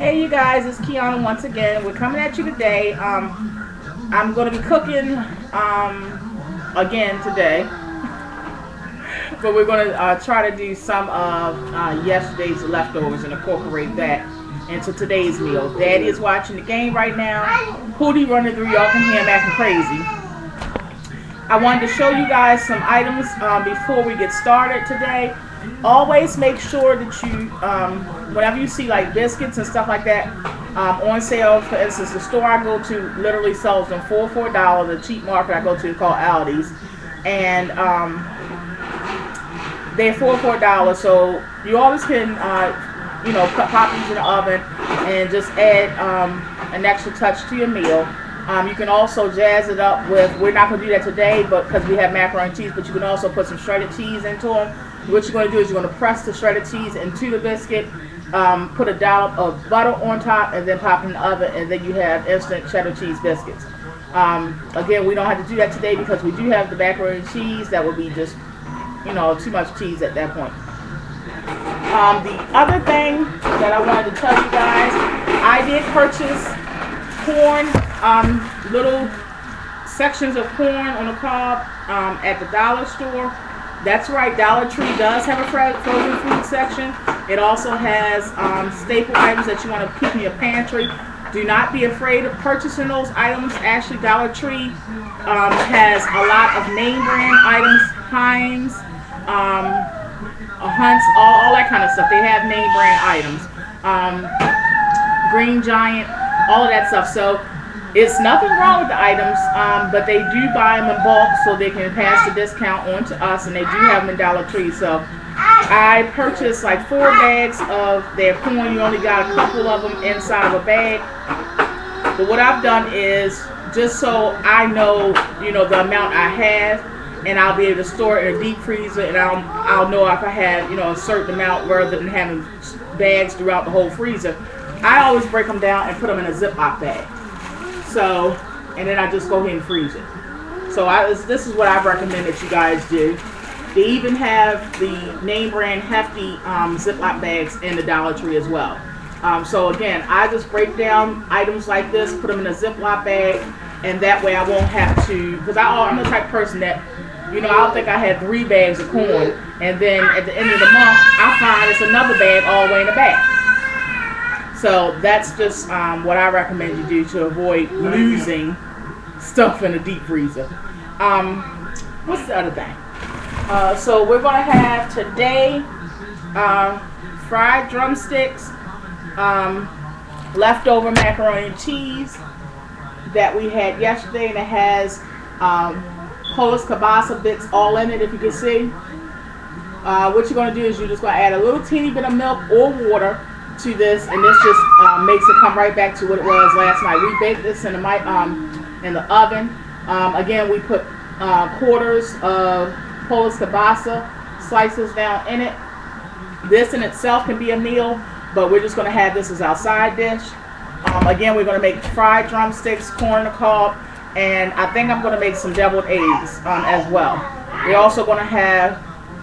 Hey you guys, it's Kiana once again. We're coming at you today. I'm going to be cooking again today, but we're going to try to do some of yesterday's leftovers and incorporate that into today's meal. Daddy is watching the game right now. Hootie running through, y'all can hear him acting crazy. I wanted to show you guys some items before we get started today. Always make sure that you, whenever you see like biscuits and stuff like that on sale, for instance, the store I go to literally sells them for $4. The cheap market I go to is called Aldi's, and they're for $4. So you always can, pop these in the oven and just add an extra touch to your meal. You can also jazz it up with, we're not going to do that today, but because we have macaroni and cheese, but you can also put some shredded cheese into them. What you're going to do is you're going to press the shredded cheese into the biscuit, put a dollop of butter on top, and then pop it in the oven, and then you have instant cheddar cheese biscuits. Again, we don't have to do that today because we do have the macaroni and cheese. That would be just, too much cheese at that point. The other thing that I wanted to tell you guys, I did purchase corn, little sections of corn on the cob at the dollar store. That's right, Dollar Tree does have a frozen food section. It also has staple items that you want to keep in your pantry. Do not be afraid of purchasing those items. Actually, Dollar Tree has a lot of name brand items, Heinz, Hunt's, all that kind of stuff. They have name brand items. Green Giant, all of that stuff. So it's nothing wrong with the items, but they do buy them in bulk so they can pass the discount on to us, and they do have them in Dollar Tree. So I purchased like 4 bags of their corn. You only got a couple of them inside of a bag. But what I've done is, just so I know, the amount I have, and I'll be able to store it in a deep freezer, and I'll know if I have, a certain amount rather than having bags throughout the whole freezer. I always break them down and put them in a Ziploc bag. So, and then I just go ahead and freeze it. So this is what I recommend that you guys do. They even have the name brand hefty Ziploc bags in the Dollar Tree as well. So again, I just break down items like this, put them in a Ziploc bag, and that way I won't have to, because I'm the type of person that, I'll think I had 3 bags of corn, and then at the end of the month, I find it's another bag all the way in the bag. So that's just what I recommend you do to avoid losing stuff in a deep freezer. What's the other thing? So we're going to have today fried drumsticks, leftover macaroni and cheese that we had yesterday, and it has Polish kiebasa bits all in it, if you can see. What you're going to do is you're just going to add a little teeny bit of milk or water to this, and this just makes it come right back to what it was last night. We baked this in the oven. Again, we put quarters of Polish kiebasa slices down in it. This in itself can be a meal, but we're just going to have this as our side dish. Again, we're going to make fried drumsticks, corn on the cob, and I think I'm going to make some deviled eggs as well. We're also going to have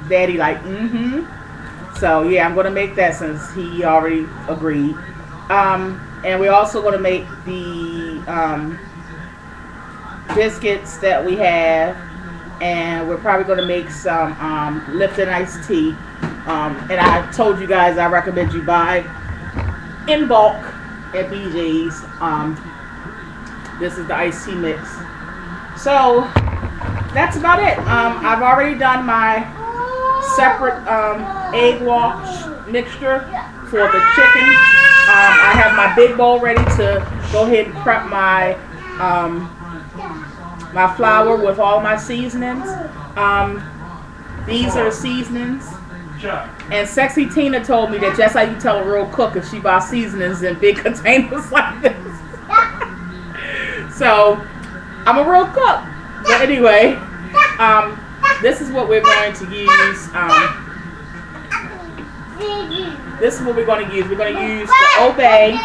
Daddy like, So yeah, I'm going to make that since he already agreed. And we're also going to make the biscuits that we have, and we're probably going to make some Lipton iced tea. And I told you guys I recommend you buy in bulk at BJ's. This is the iced tea mix. So that's about it. I've already done my separate egg wash mixture for the chicken. I have my big bowl ready to go ahead and prep my my flour with all my seasonings. These are seasonings. And Sexy Tina told me that just how you tell a real cook if she buys seasonings in big containers like this. So I'm a real cook. But anyway, this is what we're going to use. This is what we're going to use. We're going to use the Obey.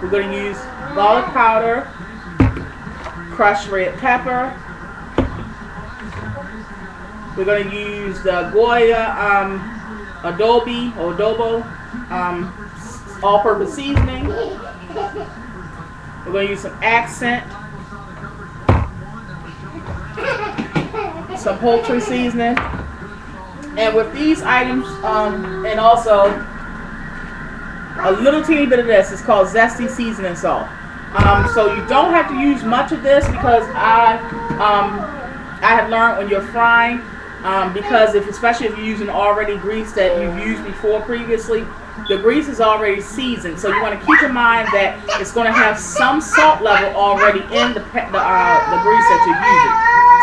We're going to use garlic powder, crushed red pepper. We're going to use the Goya adobo all-purpose seasoning. We're going to use some accent, some poultry seasoning, and with these items, and also a little teeny bit of this. It's called zesty seasoning salt. So you don't have to use much of this because I have learned when you're frying, because especially if you're using already grease that you've used before previously, the grease is already seasoned. So you want to keep in mind that it's going to have some salt level already in the grease that you're using.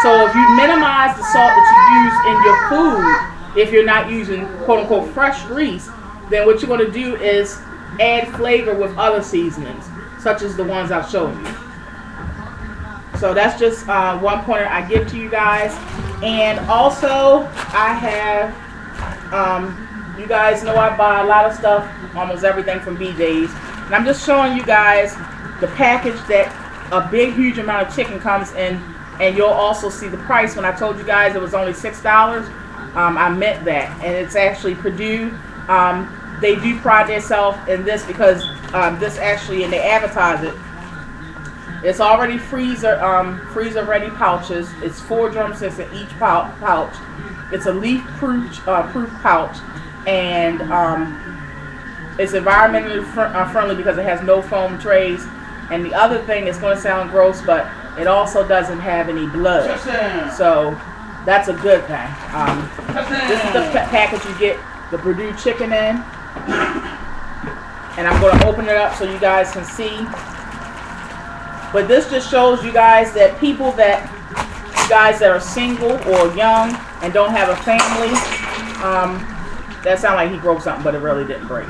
So if you minimize the salt that you use in your food, if you're not using quote unquote fresh grease, then what you're going to do is add flavor with other seasonings, such as the ones I've shown you. So that's just one pointer I give to you guys. And also I have, you guys know I buy a lot of stuff, almost everything from BJ's. And I'm just showing you guys the package that a big, huge amount of chicken comes in. And you'll also see the price. When I told you guys it was only $6, I meant that. And it's actually Purdue. They do pride themselves in this because this actually, and they advertise it, it's already freezer ready pouches. It's 4 drumsticks in each pouch. It's a leaf proof pouch, and it's environmentally friendly because it has no foam trays. And the other thing, it's going to sound gross, but it also doesn't have any blood, so that's a good thing. This is the package you get the Purdue chicken in, and I'm going to open it up so you guys can see. But this just shows you guys that you guys that are single or young and don't have a family, that sounded like he broke something, but it really didn't break.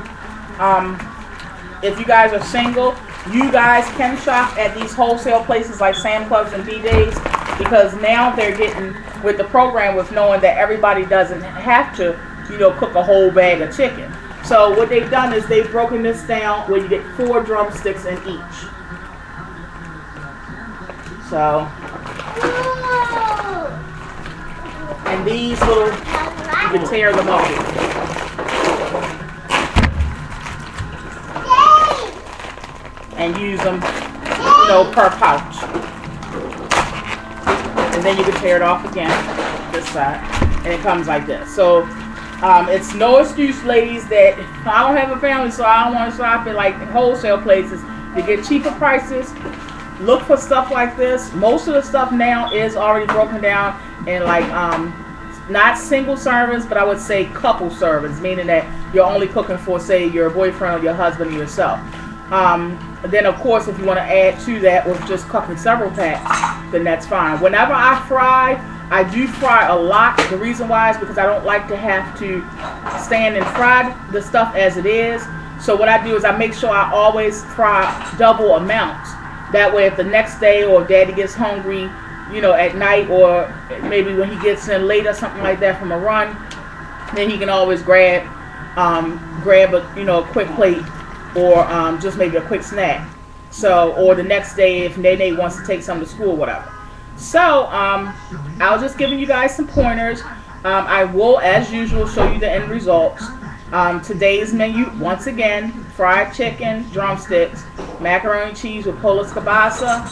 If you guys are single, you guys can shop at these wholesale places like Sam Clubs and BJ's, because now they're getting with the program with knowing that everybody doesn't have to, cook a whole bag of chicken. So what they've done is they've broken this down where you get 4 drumsticks in each. So, and these little, you can tear them off. And use them, per pouch. And then you can tear it off again, this side, and it comes like this. So it's no excuse, ladies, that I don't have a family, so I don't want to shop at like wholesale places to get cheaper prices. Look for stuff like this. Most of the stuff now is already broken down in like not single servings, but I would say couple servings, meaning that you're only cooking for, say, your boyfriend or your husband or yourself. Then of course, if you want to add to that with just cooking several packs, then that's fine. Whenever I fry, I do fry a lot. The reason why is because I don't like to have to stand and fry the stuff as it is. So what I do is I make sure I always fry double amounts. That way if the next day or if Daddy gets hungry, at night, or maybe when he gets in late or something like that from a run, then he can always grab a quick plate, or just maybe a quick snack. So, or the next day if Nene wants to take some to school or whatever. So, I was just giving you guys some pointers. I will, as usual, show you the end results. Today's menu, once again, fried chicken, drumsticks, macaroni and cheese with Polish kiebasa,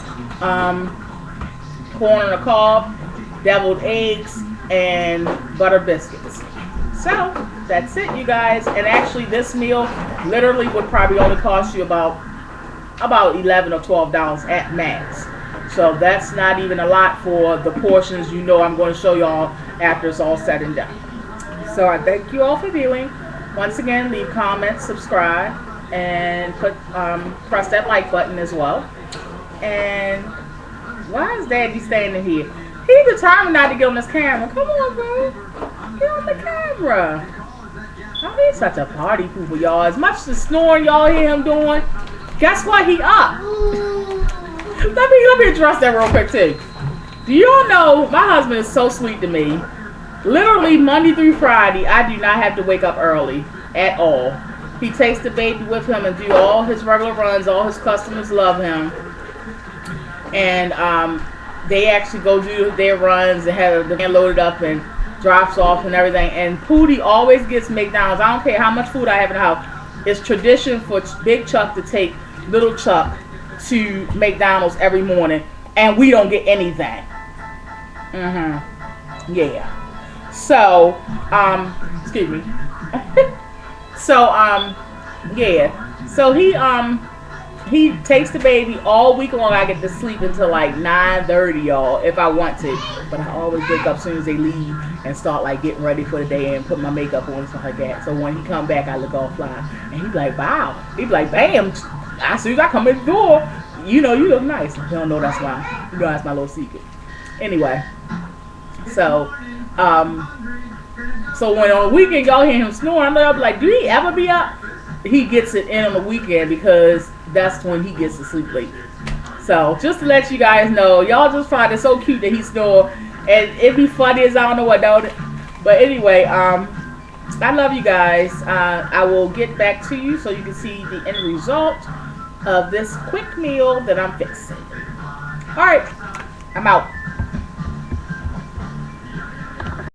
corn on the cob, deviled eggs, and butter biscuits. So that's it, you guys. And actually, this meal literally would probably only cost you about $11 or $12 at max. So that's not even a lot for the portions I'm going to show y'all after it's all said and done. So I thank you all for viewing. Once again, leave comments, subscribe, and press that like button as well. And why is Daddy standing here? He's determined not to get on this camera. Come on, bro. Get on the camera. Oh, he's such a party pooper, y'all. As much as the snoring y'all hear him doing, guess what? He up. Let me address that real quick too. Do y'all know my husband is so sweet to me? Literally Monday through Friday, I do not have to wake up early at all. He takes the baby with him and do all his regular runs. All his customers love him. And they actually go do their runs and have the van loaded up and drops off and everything. And Pootie always gets McDonald's. I don't care how much food I have in the house. it's tradition for Big Chuck to take Little Chuck to McDonald's every morning, and we don't get anything. Yeah. So, excuse me. So, yeah. So he takes the baby all week long. I get to sleep until like 9:30, y'all, if I want to. But I always wake up as soon as they leave and start like getting ready for the day and put my makeup on and stuff like that. So when he come back, I look all fly. And he's like, wow. He's like, bam. As soon as I come in the door, you know, you look nice. You don't know that's why. You know that's my little secret. Anyway. So, so when on the weekend y'all hear him snoring, I'm like, do he ever be up? He gets it in on the weekend because that's when he gets to sleep late. So just to let you guys know, y'all just find it so cute that he snore, and it'd be funny as I don't know what, don't it? But anyway, I love you guys. I will get back to you so you can see the end result of this quick meal that I'm fixing. All right, I'm out.